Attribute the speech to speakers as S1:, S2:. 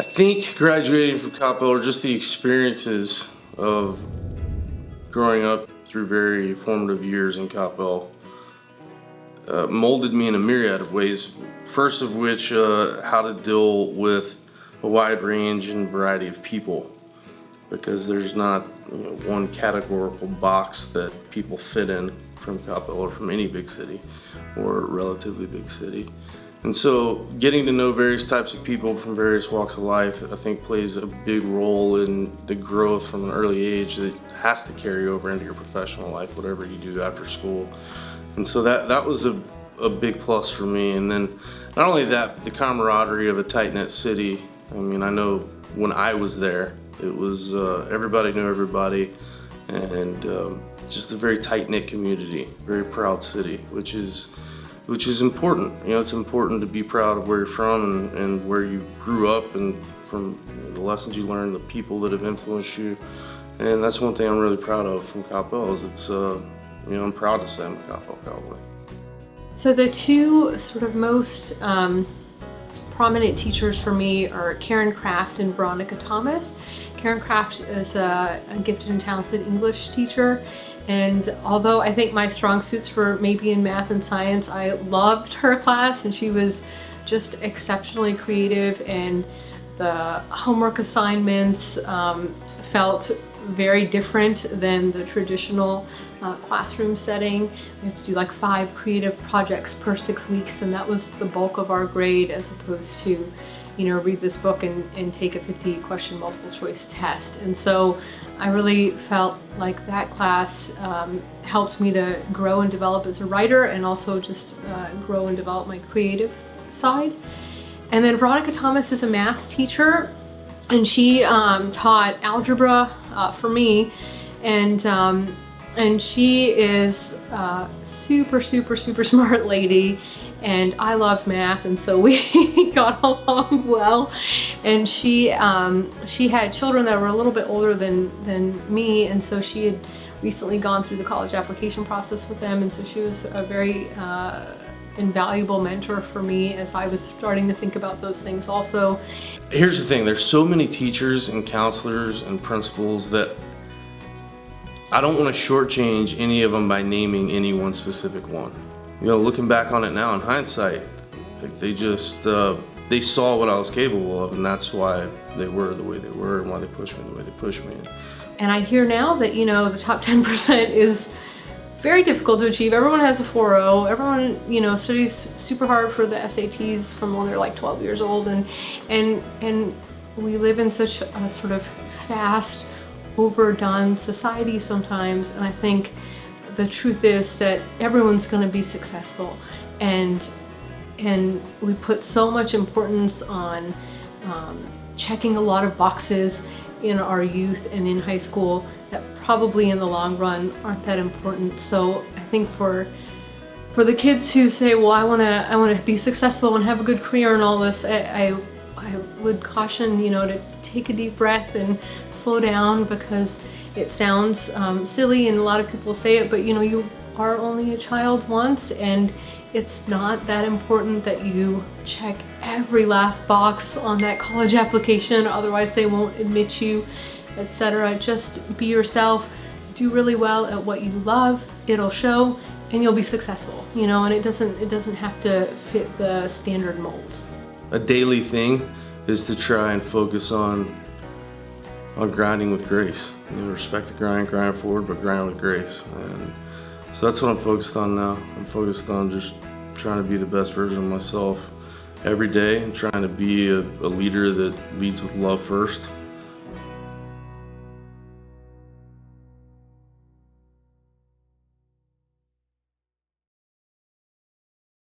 S1: I think graduating from Coppell, or just the experiences of growing up through very formative years in Coppell, molded me in a myriad of ways. First of which, how to deal with a wide range and variety of people, because there's not one categorical box that people fit in from Coppell or from any big city or relatively big city. And so getting to know various types of people from various walks of life, I think, plays a big role in the growth from an early age that has to carry over into your professional life, whatever you do after school. And so that was a big plus for me. And then not only that, the camaraderie of a tight-knit city. I mean, I know when I was there, it was everybody knew everybody, and just a very tight-knit community, very proud city, which is important. It's important to be proud of where you're from and where you grew up, and from the lessons you learned, the people that have influenced you. And that's one thing I'm really proud of from Coppell, is it's, I'm proud to say I'm a Coppell Cowboy.
S2: So the two sort of most prominent teachers for me are Karen Kraft and Veronica Thomas. Karen Kraft is a gifted and talented English teacher, and although I think my strong suits were maybe in math and science, I loved her class, and she was just exceptionally creative, and the homework assignments felt very different than the traditional classroom setting. We have to do like 5 creative projects per 6 weeks, and that was the bulk of our grade, as opposed to, read this book and take a 50-question multiple choice test. And so I really felt like that class helped me to grow and develop as a writer, and also just grow and develop my creative side. And then Veronica Thomas is a math teacher, and she taught algebra for me, and she is a super smart lady, and I love math, and so we got along well. And she had children that were a little bit older than me, and so she had recently gone through the college application process with them, and so she was a very invaluable mentor for me as I was starting to think about those things also.
S1: Here's the thing, there's so many teachers and counselors and principals that I don't want to shortchange any of them by naming any one specific one. Looking back on it now in hindsight, they just, they saw what I was capable of, and that's why they were the way they were, and why they pushed me the way they pushed me.
S2: And I hear now that, the top 10% is very difficult to achieve. Everyone has a 4.0. Everyone, studies super hard for the SATs from when they're like 12 years old, and we live in such a sort of fast, overdone society sometimes. And I think the truth is that everyone's going to be successful, and we put so much importance on checking a lot of boxes in our youth and in high school that probably in the long run aren't that important. So I think for the kids who say, well, I want to be successful and have a good career and all this, I would caution, to take a deep breath and slow down, because it sounds silly, and a lot of people say it, but you are only a child once, and it's not that important that you check every last box on that college application, otherwise they won't admit you, etc. Just be yourself, do really well at what you love, it'll show, and you'll be successful, and it doesn't have to fit the standard mold.
S1: A daily thing is to try and focus on grinding with grace. Respect the grind forward, but grind with grace. And so that's what I'm focused on now. I'm focused on just trying to be the best version of myself every day, and trying to be a leader that leads with love first.